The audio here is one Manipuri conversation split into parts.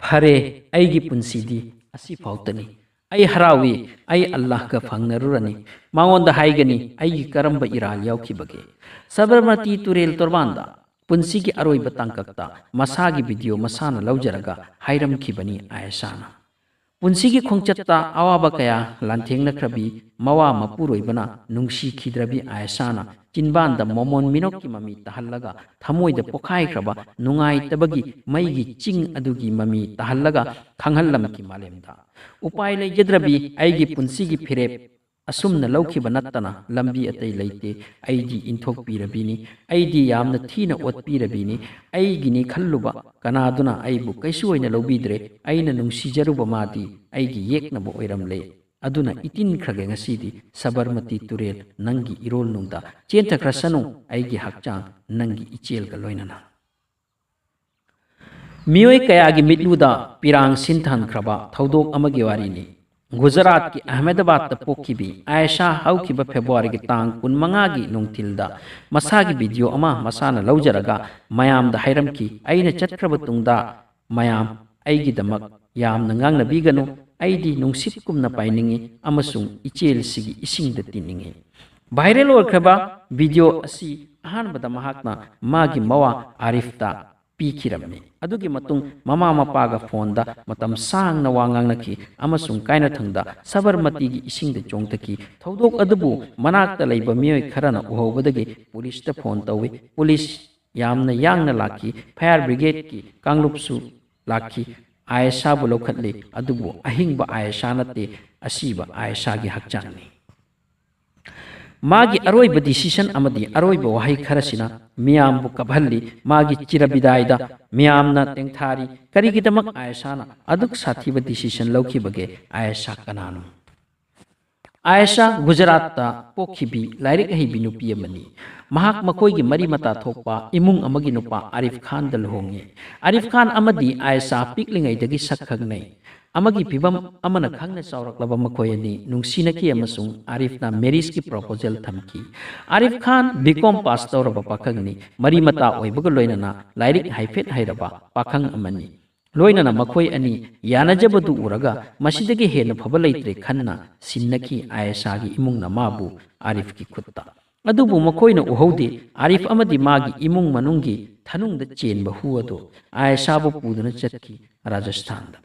फरे एगी पुंसीदी असी फाउतनी आई हरावी आई अल्लाह का फंगनरुरनी मांगोंदा हाइगनी आई करंब इराल याउखिबगे सबरमती तुरेल तोरबांदा पुंसी की अरोइब तांकक्ता मसागी वीडियो मसाना लौजरगा हाइरमखिबनी आयशाना पुंसी की खोंचत्ता अवाबा कया लांथेंगनख्रबी मवा मपुरोइबना नुंगसी खिद्रबी आयशाना चिनबांदा मोमोन मिनोक की ममी तहल्लगा थमोइदा पोखाइख्रबा नुंगाइतबगी मईगी चिंग अदुगी ममी तहल्लगा खंगहल्लमकी मालेमदा उपाय लेजद्रबी आइगी पुंसी की फिरेप असुमना लौखिबा नत्तना लंबी अतै लेते आइदी इंथोकपीरबीनी आइदी यामना थीना ओतपीरबीनी आइगिनी खल्लुबा कनादुना आइबु कैसु ओइना लौबीद्रे आइना नुंसीजरुबा मादी आइगी येकनबो ओइरमले अदुना इतिन खरगे ngasiदी सबरमती तुरेल नंगी इरोल नुंगदा tinkhrasanu आइगी hakchang नंगी ichelga लोइनना मियोय कयागी मिटलुदा पिरांग सिंथानख्रबा थौदोक अमगी वारीनी गुजरात की अहमदाबाद पोखिबी आयशा हौखिबा फेब्रुवारी की तांग 15 की नुंगथिलदा मसागी वीडियो अमा मसाना लौजरगा मयामदा हाइरमकी आइना चतख्रबा तुंगदा मयाम आइगिदमक यामना ngangnabiganu आइदी नुंगसितकुमना पाइनिंगी अमसुंग इचेल सिगी इसिंगदा तिनिंगी वायरल ओरख्रबा वीडियो असि अहानबदा महाकना मागी मवा आरिफता पीखिरमनी अदुगी मतुंग ममा मपागा फोनदा मतम सांगना वांगांगनकी अमसुंग कायना थंगदा सबरमतीगी इसिंगदा चोंगतकी थौदोक अदुबु मनाक्ता लैबा मियोय खरना उहौबदगी पुलिसता फोन तौवी पुलिस यामना यांगना लाखी फायर ब्रिगेड की कांगलुपसु लाखी आयशा बु लौखतले अदुबु अहिंगबा आयशा नते असीबा आयशा की हकचांगनी मागी अरोइब डिसीजन अमदी अरोइब वहाई खरसिना मियामबु कभल्ली मागी चिरबिदायदा मियामना तेंगथारी करिगिदमक आयशाना अदुक साथीब डिसीजन लौखिबगे आयशा कनानु आयशा गुजरात पोखिबी लाइरिक हईबी नुपी अमनी महाक मकोइगी मरी मता थोकपा इमुंग अमगी नुपा आरिफ खान दल होंगे आरिफ खान अमदी आयशा पिकलिंगैदगी सखगनै अमगी फिबम अमना खंगना चावरक्लबा मखोयनी नुंगसिनकी अमसुंग आरिफना मैरिज की proposal थमकी Arif Khan BCom pass तौरबा पाखंगनी मरी मता ओइबग लोइनना लाइरिक हाइफेट हाइरबा पाखंग अमनी लोइनना मखोय अनि यानजबदु उरगा मसिदगी हेन फबा लैत्रे खन्ना सिन्नकी आयशागी इमुंगना माबु आरिफ की खुत्ता अदुबु मखोयना उहौदे आरिफ अमदी मागी इमुंग मनुंगी थनुंगदा चेनबा हुअदो आयशाबु पुदुना चतकी राजस्थानदा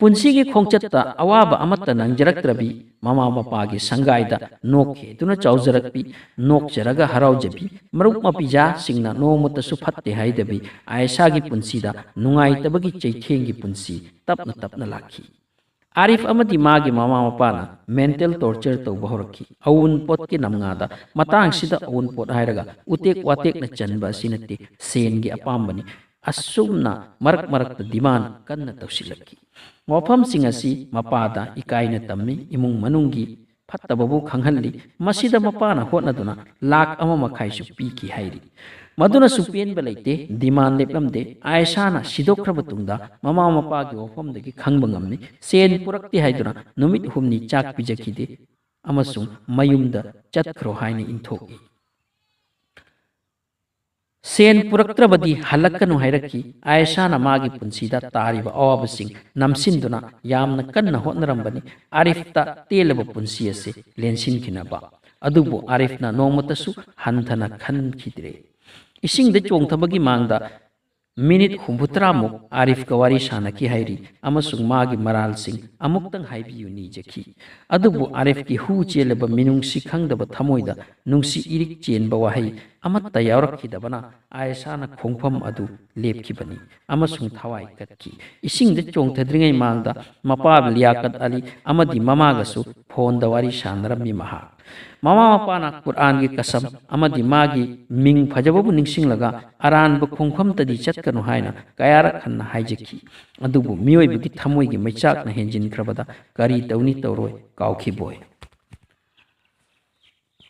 पुंसीगी खोंगचत्ता अवाबा अमत्ता नंगजरक्त्रबी ममा मपागी संगायदा नोखे दुना चाउजरक्पी नोकचरगा हराउजबी मरुक मपिजा सिंगना नोमतसु फत्ते हाइदबी आयशागी पुंसीदा नुंगाइतबगी चैथेंगी पुंसी तपना तपना लाखी आरिफ अमदी मागी ममा मपाना मेंटल टॉर्चर तौबा होरखी अउन पोत के नमगादा मतांगसिदा अउन पोत हाइरगा उतेक वातेकना चनबा सिनते सेनगी अपाम्बनी असुमना मरक मरक डिमांड कन्न तौसिलखी मफमसिंग असि मपादा इकाइना तम्मी इमुंग मनुंगी फत्तबबु खंगहल्ली मसिदा मपाना होटनदुना लाख अमा मखाइसु पीकी हाइरी मदुना सुपेनबा लैते डिमांड लेपलमदे आयशाना सिदोख्रब तुंगदा ममा मपागी वफमदगी खंगबा ngamni सेन पुरक्ति हाइदुना नुमित हुमनी चाक पिजखिदे अमसुंग मयुमदा चतख्रो हाइना इंथोकी सेन पुरक्त्रबदी हलक्कनु हाइरखी आयशाना मागी पुंसीदा तारिबा अवाबसिंग नमसिंदुना यामना कन्ना होतनरंबनी आरिफता तेलब पुंसी असे लेंसिनखिनबा अदुबु आरिफना नोमतसु हंथना खनखिद्रे इसिंगदे चोंगथबगी मांगदा मिनिट 53 मुक आरिफ का वारी सानकी हाइरी अमसुंग मागी मरालसिंग अमुक्तंग हाइबियु निजखी अदुबु आरिफ की हु चेलबा मिनुंगसी खंगदबा थमोइदा नुंगसी इरिक चेनबा वाहै अमत्ता यावरखिदबना आयशाना खोंगफम अदु लेपखिबनी अमसुंग थवाई कतकी इसिंगदे चोंगथद्रिङै मांगदा मपाब लियाकत अली अमदी ममागसु फोन दवारी सानरमी महा ममा मपाना कुरान की कसम अमदी मागी मिंग फजबबु निंगसिंगलगा अरानबु खोंगफमतदी चतकनु हाइना कयारक हन्ना हाइजखी अदुबु मियोइबुगी थमोइगी मैचाकना हेंजिनख्रबदा करी तौनी तौरोय काउखिबोय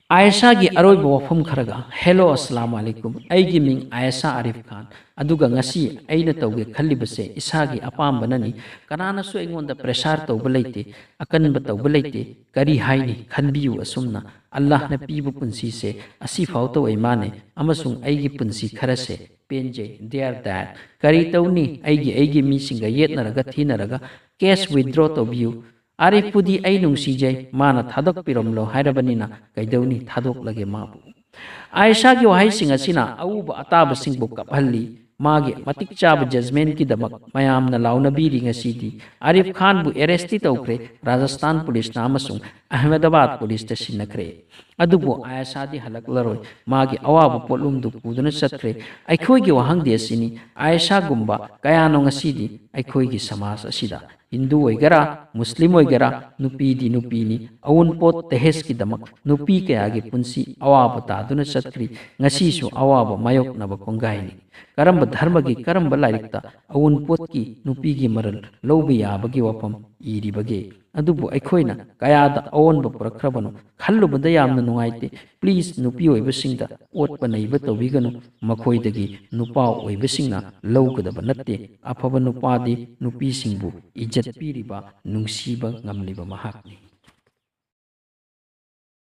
आयशा की अरोइब वफम खरगा हेलो अस्सलाम वालेकुम एगी मिंग आयशा आरिफ खान अदुगा ngasi aina tawge khallibase isagi apambanani kananasu aingonda pressure tawba leite akanba tawba leite kari haini khanbiyu asumna allah na pibu punsi se asi fauto aimane amasung aigi punsi kharase पेंजे देयर दैट करी तौनी एगी मीसिंगा येतनरगा थीनरगा कैश विथड्रॉ तौबियु आरिफ पुदी आई नुंसीजै माना थादोक पिरमलो हायरबनिना कैदौनी थादोक लगे माबु आयशा की वहाई सिंह असिना अउबा अताब सिंहबु कपहल्ली मागे मतिक चाब जजमेंट की दमक मयामना लाउनबीरी ngasidi आरिफ खान बु एरेस्टी तौख्रे राजस्थान पुलिस ना अमसुंग अहमदाबाद पुलिस ते सिनखरे अदुबु आयशा दी हलकलरोय मागे अवाब पोलुम दु पुदुना चत्रे अखोय की वहांग दे सिनी आयशा गुंबा कयानो ngasidi अखोय की समाज असिदा हिंदू ओइगरा मुस्लिम ओइगरा नुपी दी नुपीनी अवुनपोत तहेस की दमक नुपी कयागे पुंसी अवाब तादुना चत्रि ngasisu अवाब मायोक नब कोंगाइनी करम धर्म की करम लाइरिकता अवुनपोत की नुपी की मरल लौबी याबगी वफम इरिबगे अदुबु अखोइना कयादा अवोनब पुरखरबनो खल्लुबदा यामना नुंगाइते प्लीज नुपी ओइबसिंगदा ओटपा नैबा तौबिगनु मखोइदगी नुपा ओइबसिंगना लौगदबा नत्ते अफबा नुपादी नुपीसिंगबु इज्जत पीरिबा नुंसीबा ngamliba mahakni